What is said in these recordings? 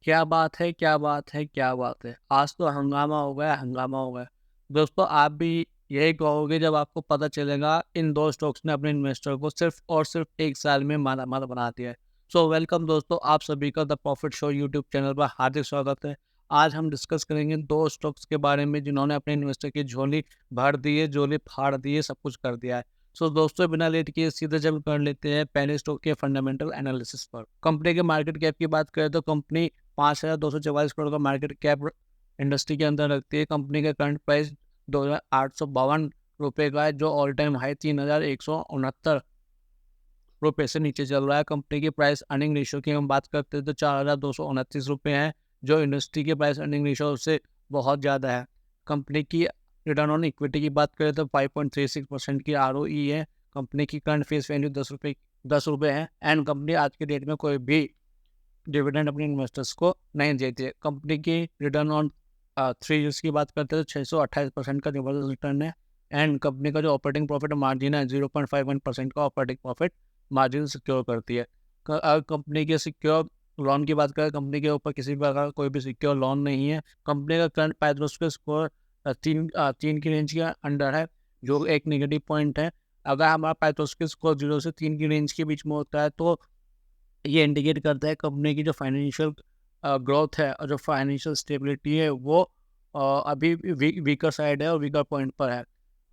क्या बात है, क्या बात है, क्या बात है! आज तो हंगामा हो गया, हंगामा हो गया। दोस्तों आप भी यही कहोगे जब आपको पता चलेगा इन 2 स्टॉक्स ने अपने इन्वेस्टर को सिर्फ़ और सिर्फ़ 1 साल में माला-माल बना दिया है। सो वेलकम दोस्तों, आप सभी का the profit show YouTube channel पर हार्दिक स्वागत है। आज हम डिस्कस करेंगे 2 स्टॉक्स के बारे में जिन्होंने अपने इन्वेस्टर की झोली भर दी है, झोली फाड़ दी है, सब कुछ कर दिया है। सो दोस्तों बिना लेट किए सीधे जंप कर लेते हैं पहले स्टॉक के फंडामेंटल एनालिसिस पर। कंपनी के मार्केट कैप की बात करें तो कंपनी 5,244 करोड़ का मार्केट कैप इंडस्ट्री के अंदर रखती है। कंपनी का करंट प्राइस 2,852 रुपये का है, जो ऑल टाइम हाई 3,169 रुपये से नीचे चल रहा है। कंपनी की प्राइस अर्निंग रेशियो की हम बात करते हैं तो 4,229 रुपये है, जो इंडस्ट्री के प्राइस अर्निंग रेशियो से बहुत ज़्यादा है। कंपनी की रिटर्न ऑन इक्विटी की बात करें तो 5.36% की ROE है। कंपनी की करंट फेस वैल्यू 10 रुपये है एंड कंपनी आज के डेट में कोई भी डिविडेंड अपने इन्वेस्टर्स को नहीं देती है। कंपनी की रिटर्न ऑन 3 ईयर्स की बात करते हैं तो 628% का ज़बरदस्त रिटर्न है एंड कंपनी का जो ऑपरेटिंग प्रॉफिट मार्जिन है 0.51% का ऑपरेटिंग प्रॉफिट मार्जिन सिक्योर करती है। कंपनी के सिक्योर लोन की बात करें, कंपनी के ऊपर किसी प्रकार का कोई भी सिक्योर लोन नहीं है। कंपनी का करंट पैथोस्के स्कोर 3 की रेंज के अंडर है, जो एक नेगेटिव पॉइंट है। अगर हमारा पैथोस्के स्कोर 0 से 3 की रेंज के बीच में होता है तो ये इंडिकेट करता है कंपनी की जो फाइनेंशियल ग्रोथ है और जो फाइनेंशियल स्टेबिलिटी है वो अभी वीकर साइड है और वीकर पॉइंट पर है।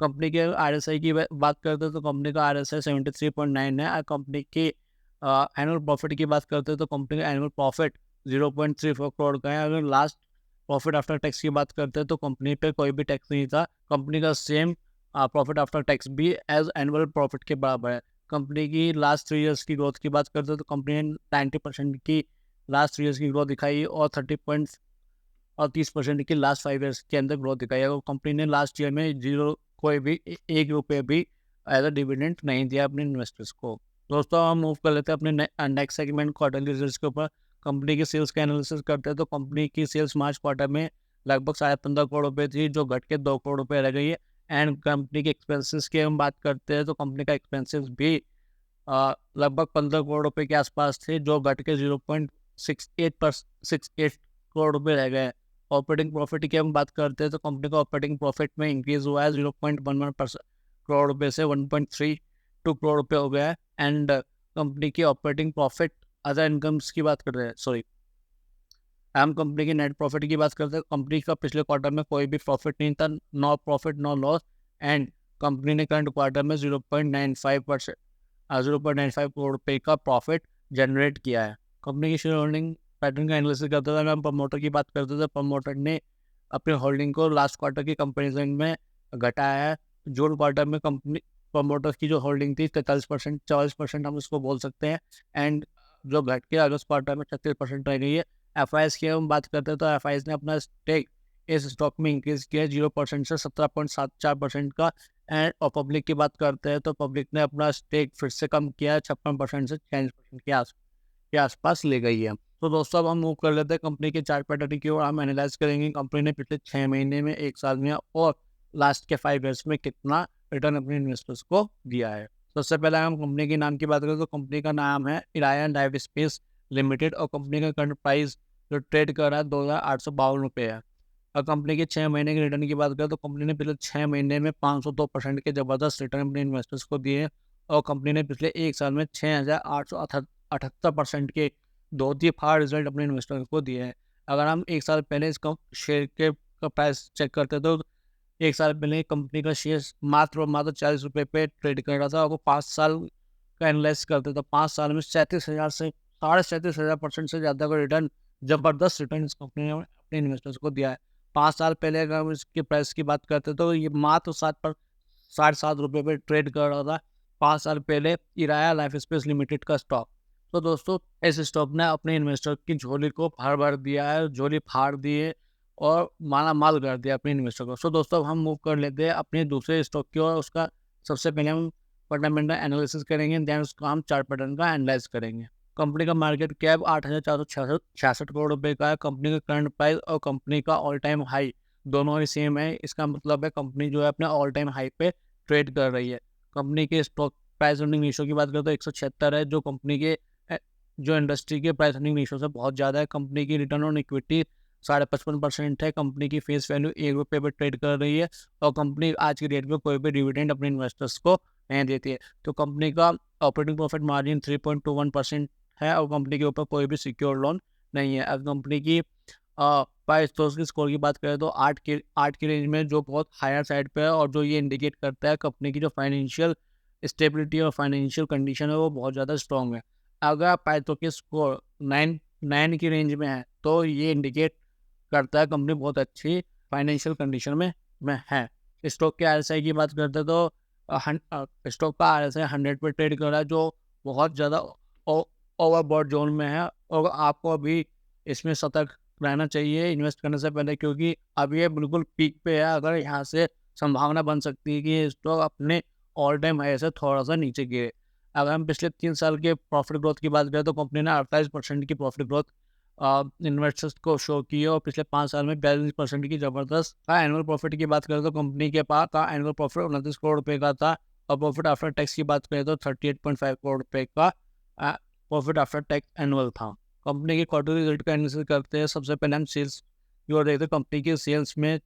कंपनी के RSI की बात करते हैं तो कंपनी का RSI 73.9 है और कंपनी की एनुअल प्रॉफिट की बात करते हैं तो कंपनी का एनुअल प्रॉफिट 0.34 करोड़ का है। अगर लास्ट प्रॉफिट आफ्टर टैक्स की बात करते हैं तो कंपनी पे कोई भी टैक्स नहीं था। कंपनी का सेम प्रॉफिट आफ्टर टैक्स भी एज एनुअल प्रॉफिट के बराबर है। कंपनी की लास्ट 3 ईयर्स की ग्रोथ की बात करते हैं तो कंपनी ने 90% की लास्ट 3 ईयर्स की ग्रोथ दिखाई और 30% की लास्ट 5 ईयर्स के अंदर ग्रोथ दिखाई है। और कंपनी ने लास्ट ईयर में जीरो कोई भी 1 रुपये भी एज अ डिविडेंड नहीं दिया अपने इन्वेस्टर्स को। दोस्तों हम मूव कर लेते हैं अपने नेक्स्ट सेगमेंट क्वार्टरली रिजल्ट्स के ऊपर। कंपनी की सेल्स का एनालिसिस करते हैं तो कंपनी की सेल्स मार्च क्वार्टर में लगभग 15.5 करोड़ रुपये थी, जो घट के 2 करोड़ रुपये रह गई है। एंड कंपनी के एक्सपेंसेस की हम बात करते हैं तो कंपनी का एक्सपेंसेस भी लगभग 15 करोड़ रुपए के आसपास थे, जो घट के 0.68 करोड़ रुपए रह गए। ऑपरेटिंग प्रॉफिट की हम बात करते हैं तो कंपनी का ऑपरेटिंग प्रॉफिट में इंक्रीज हुआ है 0.11% करोड़ रुपए से 1.32 करोड़ रुपए हो गया है। एंड कंपनी की ऑपरेटिंग प्रॉफिट अदर इनकम्स की बात कर रहे हैं, सॉरी, हम कंपनी की नेट प्रॉफिट की बात करते हैं। कंपनी का पिछले क्वार्टर में कोई भी प्रॉफिट नहीं था, no profit no loss. And company ने करंट क्वार्टर में 0.95 करोड़ रुपए का प्रॉफिट जनरेट किया है। कंपनी की शेयर होल्डिंग पैटर्न का एनालिसिस करते थे, हम प्रमोटर की बात करते थे। प्रमोटर ने अपनी होल्डिंग को लास्ट क्वार्टर की कंपेरिजन में घटाया है। जून क्वार्टर में कंपनी प्रमोटर्स की जो होल्डिंग थी 43%, 44% हम इसको बोल सकते हैं। एंड जो घट के अगस्त क्वार्टर में 36% रह गई है। FIs की हम बात करते हैं तो FIs ने अपना स्टेक इस स्टॉक में इंक्रीज किया 0% से 17.74% का। एंड और पब्लिक की बात करते हैं तो पब्लिक ने अपना स्टेक फिर से कम किया है, 56% से 46% के आसपास ले गई है। तो दोस्तों अब हम मूव कर लेते हैं कंपनी के चार्ट पैटर्न की ओर। हम एनालाइज करेंगे कंपनी ने पिछले 6 महीने में, 1 साल में और लास्ट के 5 ईयर्स में कितना रिटर्न अपने इन्वेस्टर्स को दिया है। सबसे पहले हम कंपनी के नाम की बात करें तो कंपनी का नाम है इरायन डाइवस्पेस लिमिटेड और कंपनी का करंट प्राइस जो ट्रेड कर रहा है 2,852 रुपये है। और कंपनी के 6 महीने के रिटर्न की बात करें तो कंपनी ने पिछले 6 महीने में 502% के ज़बरदस्त रिटर्न अपने इन्वेस्टर्स को दिए और कंपनी ने पिछले 1 साल में 6,878% के बहुत ही फाड़ रिजल्ट अपने इन्वेस्टर्स को दिए हैं। अगर हम 1 साल पहले इसका शेयर के का प्राइस चेक करते तो 1 साल पहले कंपनी का शेयर मात्र और मात्र 40 रुपये पे ट्रेड कर रहा था और वो 5 साल का एनालाइज करते तो 5 साल में 37,000 से 37,500% से ज़्यादा का रिटर्न, ज़बरदस्त रिटर्न इस कंपनी ने अपने इन्वेस्टर्स को दिया है। 5 साल पहले अगर हम इसके प्राइस की बात करते तो ये मात्र 7 पे ट्रेड कर रहा था 5 साल पहले इराया लाइफ स्पेस लिमिटेड का स्टॉक। तो दोस्तों इस स्टॉक ने अपने इन्वेस्टर की झोली को भर दिया है, झोली फाड़ दी है और माला माल कर दिया अपने इन्वेस्टर को। सो दोस्तों अब हम मूव कर लेते हैं अपने दूसरे स्टॉक की ओर। उसका सबसे पहले हम फंडामेंटल एनालिसिस करेंगे, देन उसका हम चार्ट पैटर्न का एनालाइज करेंगे। कंपनी का मार्केट कैप 8,466 करोड़ रुपए का है। कंपनी का करंट प्राइस और कंपनी का ऑल टाइम हाई दोनों ही सेम है। इसका मतलब है कंपनी जो है अपने ऑल टाइम हाई पे ट्रेड कर रही है। कंपनी के स्टॉक प्राइस अर्निंग रेशियो की बात करें तो 176 है, जो कंपनी के जो इंडस्ट्री के प्राइस अर्निंग रेशियो से बहुत ज़्यादा है। कंपनी की रिटर्न ऑन इक्विटी 55.5% है। कंपनी की फेस वैल्यू ₹1 पे ट्रेड कर रही है और कंपनी आज की डेट में कोई भी डिविडेंड अपने इन्वेस्टर्स को नहीं देती है। तो कंपनी का ऑपरेटिंग प्रॉफिट मार्जिन 3.21% है और कंपनी के ऊपर कोई भी सिक्योर लोन नहीं है। अब कंपनी की प्राइस तो उसकी स्कोर की बात करें तो 8 की रेंज में, जो बहुत हायर साइड पे है और जो ये इंडिकेट करता है कंपनी की जो फाइनेंशियल स्टेबिलिटी और फाइनेंशियल कंडीशन है वो बहुत ज़्यादा स्ट्रॉन्ग है। अगर पाइथो की स्कोर 9 की रेंज में है तो ये इंडिकेट करता है कंपनी बहुत अच्छी फाइनेंशियल कंडीशन में है। स्टॉक के आरएसआई की बात करते हैं तो स्टॉक का आरएसआई 100 पे ट्रेड कर रहा है, जो बहुत ज़्यादा ओवरबॉट जोन में है और आपको अभी इसमें सतर्क रहना चाहिए इन्वेस्ट करने से पहले, क्योंकि अब ये बिल्कुल पीक पे है। अगर यहाँ से संभावना बन सकती है कि स्टॉक अपने ऑल टाइम हाई से थोड़ा सा नीचे गिरे। अगर हम पिछले 3 साल के प्रॉफिट ग्रोथ की बात करें तो कंपनी ने 28% की प्रॉफिट ग्रोथ इन्वेस्टर्स को शो की है और पिछले 5 साल में 42% की ज़बरदस्त एनुअल प्रॉफिट की बात करें तो कंपनी के पास का एनुअल प्रॉफिट 29 करोड़ रुपये का था और प्रॉफिट आफ्टर टैक्स की बात करें तो 38.5 करोड़ रुपये का प्रॉफिट आफ्टर टैक्स एनुअल था। कंपनी के क्वार्टरली रिजल्ट का एनालिसिस करते हैं। सबसे पहले हम सेल्स की ओर देखते हैं। कंपनी की सेल्स में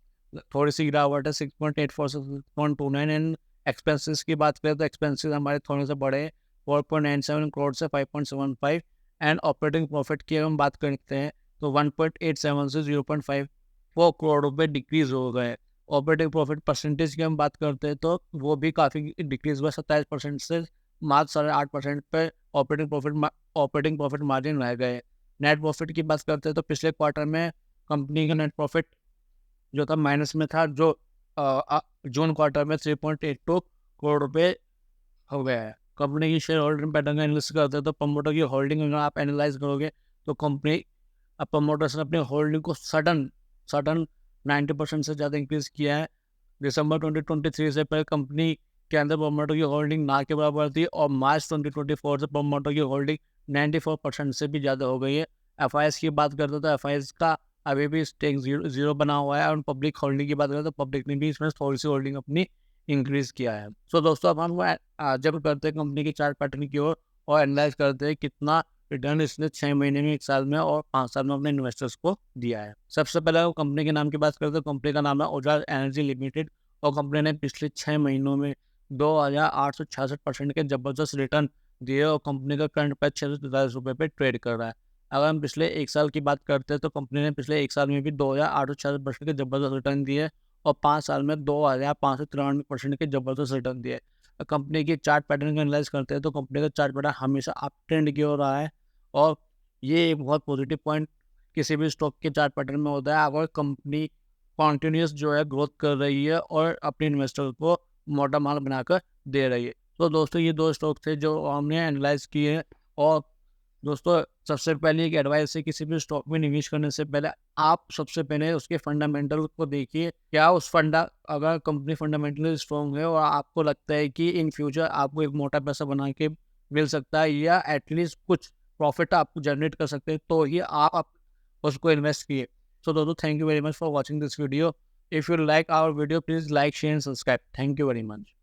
थोड़ी सी गिरावट है, 6.84 से 6.29। एंड एक्सपेंसेस की बात करें तो एक्सपेंसेस हमारे थोड़े से बढ़े 4.97 करोड़ से 5.75। एंड ऑपरेटिंग प्रॉफिट की हम बात करते हैं तो 1.87 से 0.54 करोड़ रुपये डिक्रीज हो गए। ऑपरेटिंग प्रॉफिट परसेंटेज की हम बात करते हैं तो वो भी काफ़ी डिक्रीज हुआ, 27% से मात्र 8.5% पे ऑपरेटिंग प्रॉफिट मार्जिन रह गए। नेट प्रॉफिट की बात करते हैं तो पिछले क्वार्टर में कंपनी का नेट प्रॉफिट जो था माइनस में था, जो जून क्वार्टर में 3.82 करोड़ रुपये हो गया है। कंपनी की शेयर होल्डिंग पैटर्न का एनालिसिस करते हैं तो प्रमोटर की होल्डिंग अगर आप एनालाइज करोगे तो कंपनी प्रमोटर्स ने अपनी होल्डिंग को सडन 90% से ज़्यादा इंक्रीज किया है। दिसंबर 2023 से पहले कंपनी के अंदर प्रमोटर की होल्डिंग ना के बराबर थी और मार्च 2024 से प्रमोटर की होल्डिंग 94% से भी ज़्यादा हो गई है। एफआईएस की बात करते तो एफआईएस का अभी भी स्टेक जीरो बना हुआ है और पब्लिक होल्डिंग की बात करें तो पब्लिक ने भी इसमें थोड़ी सी होल्डिंग अपनी इंक्रीज किया है। सो दोस्तों, अब हम जब करते हैं कंपनी की चार्ट पैटर्न की ओर और एनालाइज करते हैं कितना रिटर्न इसने 6 महीने में, 1 साल में और 5 साल में अपने इन्वेस्टर्स को दिया है। सबसे पहले वो कंपनी के नाम की बात करते हैं। कंपनी का नाम है ओजाज एनर्जी लिमिटेड और कंपनी ने पिछले 6 महीनों में 2866% के जबरदस्त रिटर्न दिए और कंपनी का करंट प्राइस ₹643 पे ट्रेड कर रहा है। अगर हम पिछले 1 साल की बात करते हैं तो कंपनी ने पिछले 1 साल में भी 2866% के जबरदस्त रिटर्न दिए और 5 साल में 2593% के जबरदस्त रिटर्न दिए। कंपनी की चार्ट पैटर्न को एनालाइज करते हैं तो कंपनी का चार्ट पैटर्न हमेशा अप ट्रेंड की ओर रहा है और ये एक बहुत पॉजिटिव पॉइंट किसी भी स्टॉक के चार्ट पैटर्न में होता है। अगर कंपनी कॉन्टिन्यूस जो है ग्रोथ कर रही है और अपने इन्वेस्टर को मोटा माल बनाकर दे रही है। तो दोस्तों, ये 2 स्टॉक थे जो हमने एनालाइज किए। और दोस्तों, सबसे पहले एक एडवाइस है, किसी भी स्टॉक में निवेश करने से पहले आप सबसे पहले उसके फंडामेंटल को देखिए। क्या उस अगर कंपनी फंडामेंटली स्ट्रॉन्ग है और आपको लगता है कि इन फ्यूचर आपको एक मोटा पैसा बना के मिल सकता है या एटलीस्ट कुछ प्रॉफिट आपको जनरेट कर सकते हैं, तो ही आप उसको इन्वेस्ट किए। सो दोस्तों, thank you very much for watching this video. If you like our video, please like, share and subscribe. Thank you very much.